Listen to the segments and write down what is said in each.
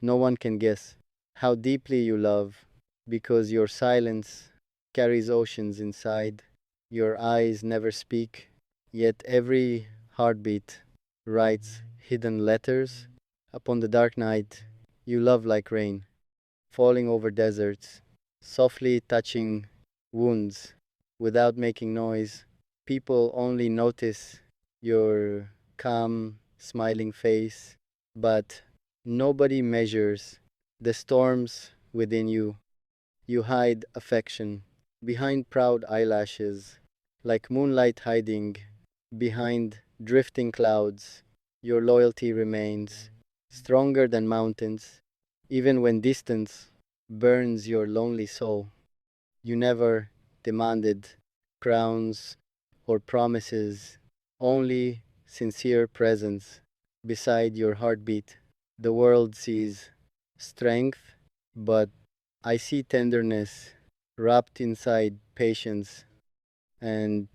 No one can guess how deeply you love because your silence carries oceans inside. Your eyes never speak, yet every heartbeat writes hidden letters. Upon the dark night, you love like rain, falling over deserts, softly touching wounds without making noise. People only notice your calm, smiling face, but nobody measures the storms within you. You hide affection behind proud eyelashes, like moonlight hiding behind drifting clouds. Your loyalty remains stronger than mountains, even when distance burns your lonely soul. You never demanded crowns or promises, only sincere presence beside your heartbeat. The world sees strength, but I see tenderness wrapped inside patience and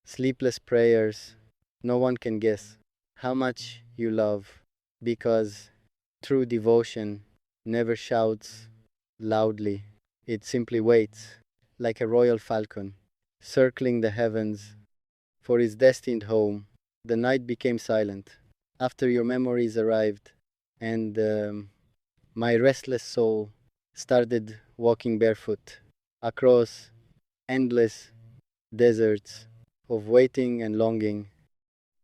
sleepless prayers. No one can guess how much you love because true devotion never shouts loudly. It simply waits like a royal falcon circling the heavens for his destined home. The night became silent after your memories arrived, and my restless soul started walking barefoot across endless deserts of waiting and longing.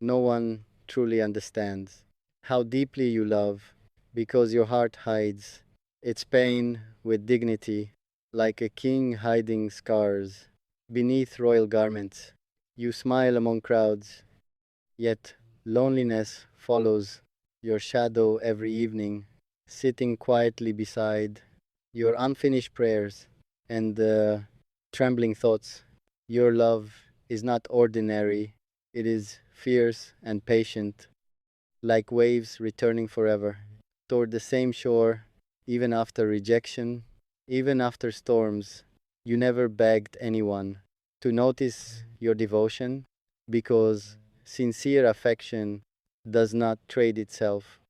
No one truly understands how deeply you love because your heart hides its pain with dignity, like a king hiding scars beneath royal garments. You smile among crowds, yet loneliness follows your shadow every evening, sitting quietly beside your unfinished prayers and trembling thoughts. Your love is not ordinary, it is fierce and patient, like waves returning forever toward the same shore, even after rejection, even after storms. You never begged anyone to notice your devotion because sincere affection does not trade itself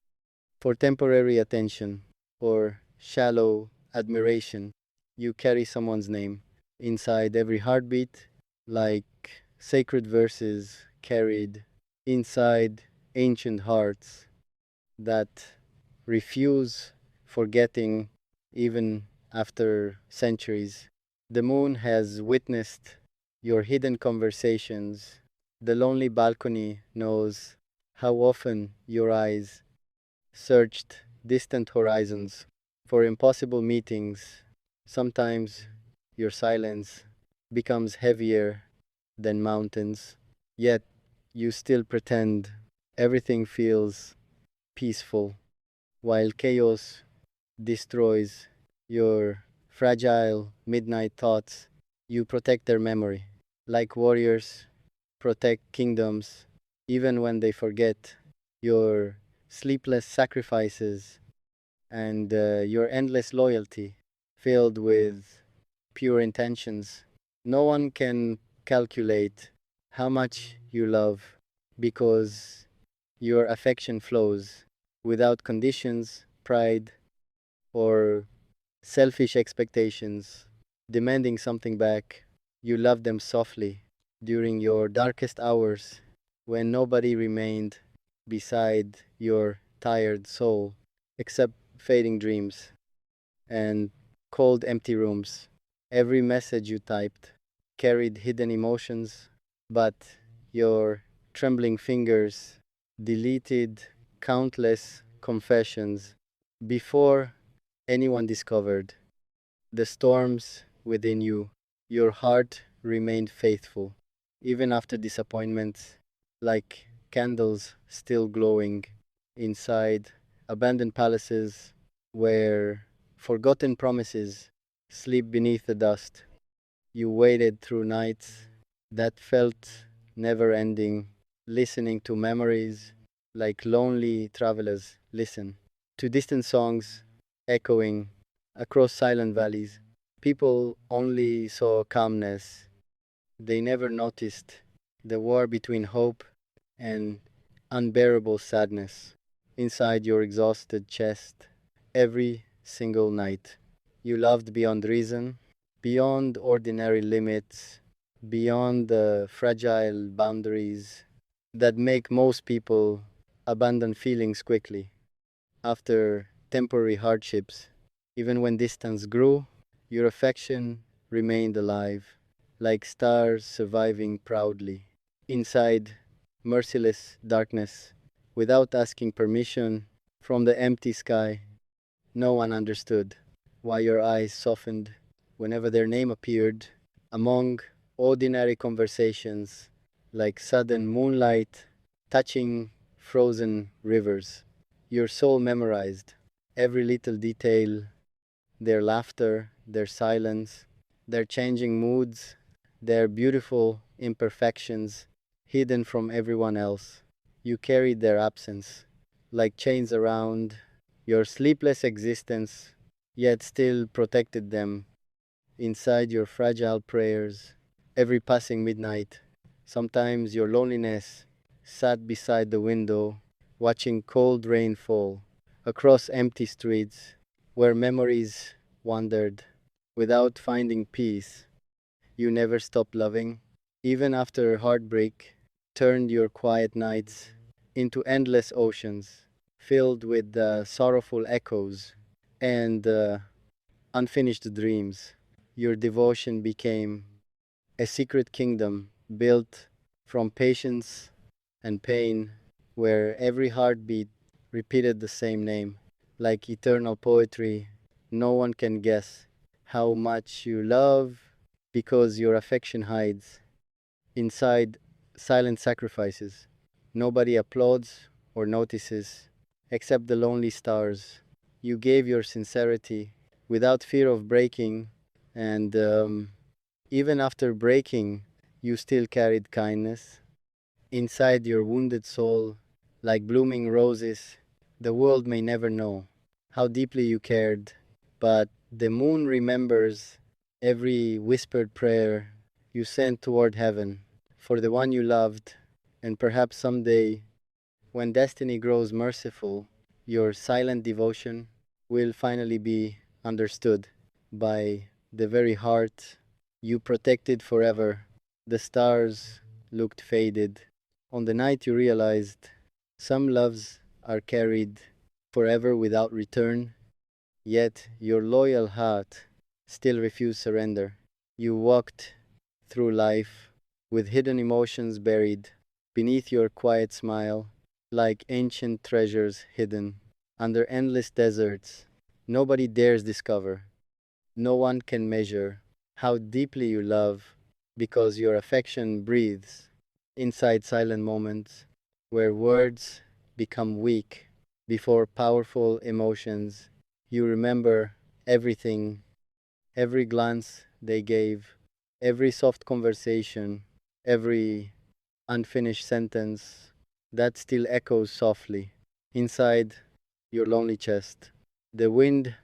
for temporary attention or shallow admiration. You carry someone's name inside every heartbeat, like sacred verses carried inside ancient hearts that refuse forgetting even after centuries. The moon has witnessed your hidden conversations. The lonely balcony knows how often your eyes searched distant horizons for impossible meetings. Sometimes your silence becomes heavier than mountains, yet you still pretend everything feels peaceful while chaos destroys your fragile midnight thoughts. You protect their memory like warriors protect kingdoms even when they forget your sleepless sacrifices and your endless loyalty filled with pure intentions. No one can calculate how much you love because your affection flows without conditions, pride, or selfish expectations, demanding something back. You love them softly during your darkest hours when nobody remained beside your tired soul except fading dreams and cold, empty rooms. Every message you typed carried hidden emotions, but your trembling fingers deleted countless confessions before anyone discovered the storms within you. Your heart remained faithful, even after disappointments, like candles still glowing inside abandoned palaces where forgotten promises sleep beneath the dust. You waited through nights that felt never ending, listening to memories like lonely travelers listen to distant songs echoing across silent valleys. People only saw calmness, they never noticed the war between hope and unbearable sadness inside your exhausted chest. every single night. You loved beyond reason, beyond ordinary limits, beyond the fragile boundaries that make most people abandon feelings quickly after temporary hardships. Even when distance grew, your affection remained alive, like stars surviving proudly. Inside merciless darkness, without asking permission from the empty sky, no one understood why your eyes softened whenever their name appeared among ordinary conversations, like sudden moonlight touching frozen rivers. Your soul memorized every little detail, their laughter, their silence, their changing moods, their beautiful imperfections hidden from everyone else. You carried their absence like chains around your sleepless existence, yet still protected them inside your fragile prayers. Every passing midnight, sometimes your loneliness sat beside the window, watching cold rain fall across empty streets where memories wandered without finding peace. You never stopped loving, even after heartbreak turned your quiet nights into endless oceans filled with sorrowful echoes and unfinished dreams. Your devotion became a secret kingdom built from patience and pain, where every heartbeat repeated the same name. Like eternal poetry, no one can guess how much you love because your affection hides inside silent sacrifices. Nobody applauds or notices except the lonely stars. You gave your sincerity without fear of breaking, and even after breaking, you still carried kindness inside your wounded soul, like blooming roses. The world may never know how deeply you cared, but the moon remembers every whispered prayer you sent toward heaven for the one you loved, and perhaps someday, when destiny grows merciful, your silent devotion will finally be understood by the very heart you protected forever. The stars looked faded. On the night you realized some loves are carried forever without return, yet your loyal heart still refused surrender. You walked through life with hidden emotions buried beneath your quiet smile, like ancient treasures hidden under endless deserts. Nobody dares discover. No one can measure how deeply you love because your affection breathes inside silent moments where words become weak before powerful emotions. You remember everything, every glance they gave, every soft conversation, every unfinished sentence that still echoes softly inside your lonely chest. The wind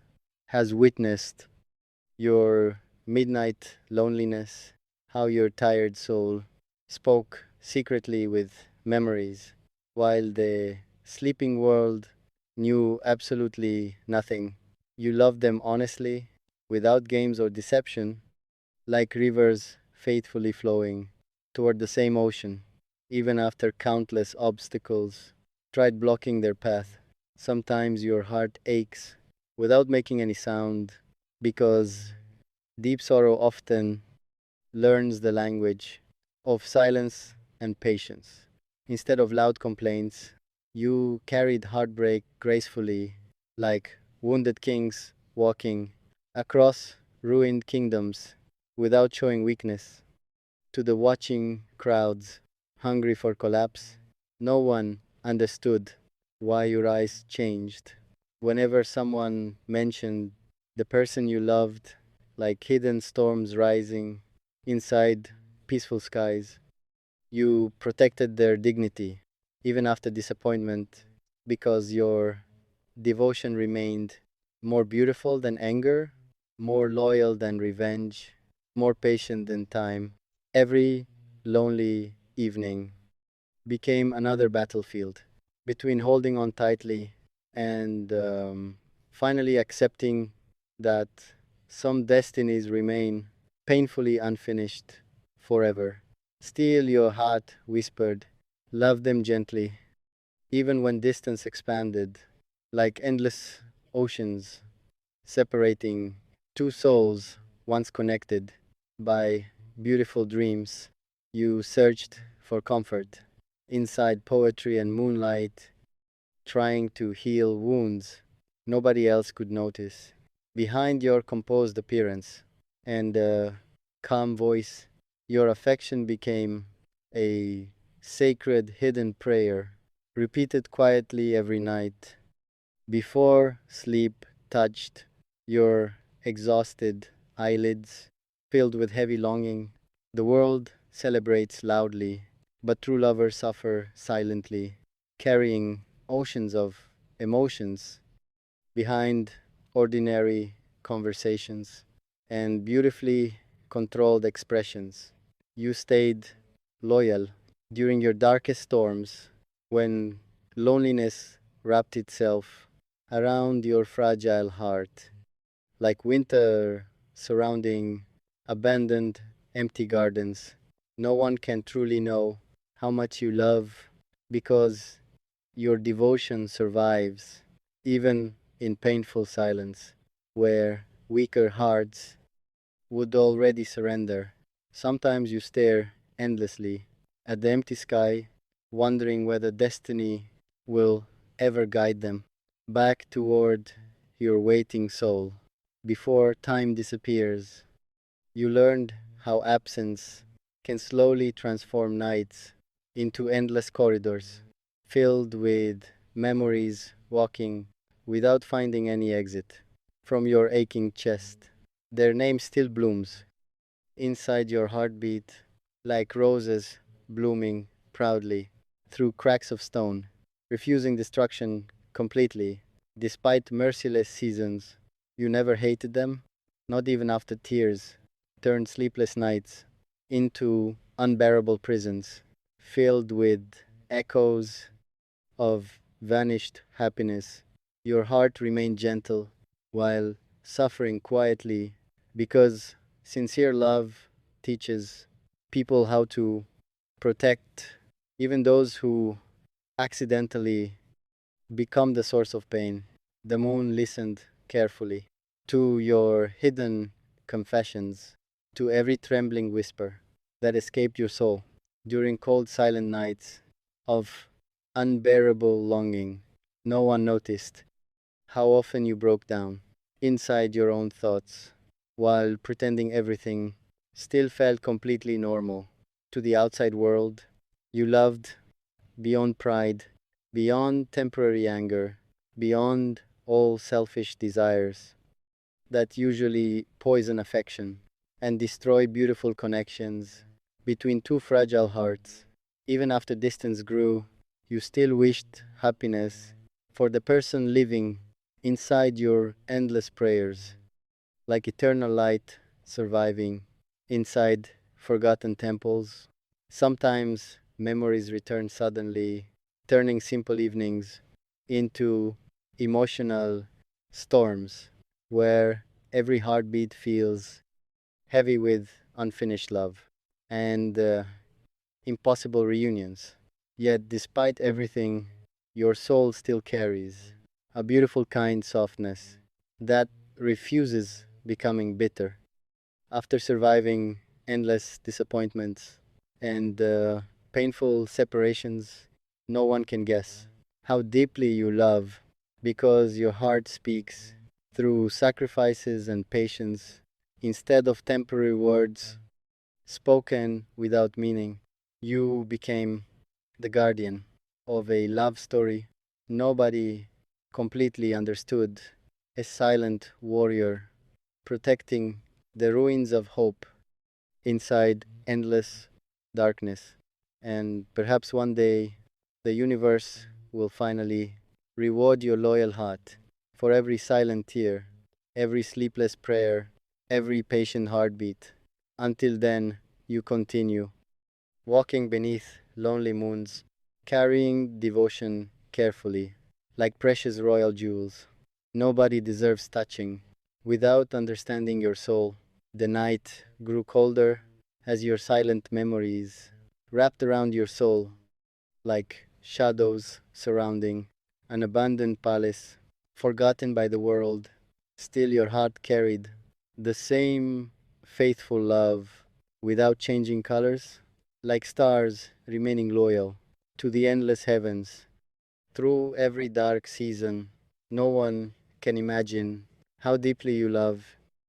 has witnessed your midnight loneliness, how your tired soul spoke secretly with memories, while the sleeping world knew absolutely nothing. You loved them honestly, without games or deception, like rivers faithfully flowing toward the same ocean, even after countless obstacles tried blocking their path. Sometimes your heart aches without making any sound because deep sorrow often learns the language of silence and patience. Instead of loud complaints, you carried heartbreak gracefully, like wounded kings walking across ruined kingdoms without showing weakness. To the watching crowds, hungry for collapse, no one understood why your eyes changed. Whenever someone mentioned the person you loved, like hidden storms rising inside peaceful skies, you protected their dignity, even after disappointment, because your devotion remained more beautiful than anger, more loyal than revenge, more patient than time. Every lonely evening became another battlefield between holding on tightly and finally accepting that some destinies remain painfully unfinished forever. Still, your heart whispered, love them gently, even when distance expanded, like endless oceans separating two souls once connected by beautiful dreams. You searched for comfort inside poetry and moonlight, trying to heal wounds nobody else could notice. Behind your composed appearance and calm voice, your affection became a sacred hidden prayer, repeated quietly every night. Before sleep touched your exhausted eyelids, filled with heavy longing, the world celebrates loudly, but true lovers suffer silently, carrying oceans of emotions behind ordinary conversations and beautifully controlled expressions. You stayed loyal during your darkest storms when loneliness wrapped itself around your fragile heart, like winter surrounding abandoned, empty gardens. No one can truly know how much you love because your devotion survives, even in painful silence, where weaker hearts would already surrender. Sometimes you stare endlessly at the empty sky, wondering whether destiny will ever guide them back toward your waiting soul. Before time disappears, you learned how absence can slowly transform nights into endless corridors filled with memories walking without finding any exit from your aching chest. Their name still blooms inside your heartbeat like roses blooming proudly through cracks of stone, refusing destruction completely. Despite merciless seasons, you never hated them, not even after tears turned sleepless nights into unbearable prisons, filled with echoes of vanished happiness. Your heart remained gentle while suffering quietly because sincere love teaches people how to protect even those who accidentally become the source of pain. The moon listened carefully to your hidden confessions, to every trembling whisper that escaped your soul during cold, silent nights of unbearable longing. No one noticed how often you broke down inside your own thoughts while pretending everything still felt completely normal to the outside world. You loved beyond pride, beyond temporary anger, beyond all selfish desires that usually poison affection and destroy beautiful connections between two fragile hearts. Even after distance grew, you still wished happiness for the person living inside your endless prayers, like eternal light surviving inside forgotten temples. Sometimes memories return suddenly, turning simple evenings into emotional storms where every heartbeat feels heavy with unfinished love and impossible reunions. Yet, despite everything, your soul still carries a beautiful, kind softness that refuses becoming bitter. After surviving endless disappointments and painful separations, no one can guess how deeply you love because your heart speaks through sacrifices and patience instead of temporary words spoken without meaning. You became the guardian of a love story nobody completely understood, a silent warrior protecting the ruins of hope inside endless darkness. And perhaps one day the universe will finally reward your loyal heart for every silent tear, every sleepless prayer, every patient heartbeat. Until then, you continue walking beneath lonely moons, carrying devotion carefully, like precious royal jewels, Nobody deserves touching. Without understanding your soul, the night grew colder as your silent memories wrapped around your soul like shadows surrounding an abandoned palace, forgotten by the world. Still, your heart carried the same faithful love without changing colors, like stars remaining loyal to the endless heavens. Through every dark season, no one can imagine how deeply you love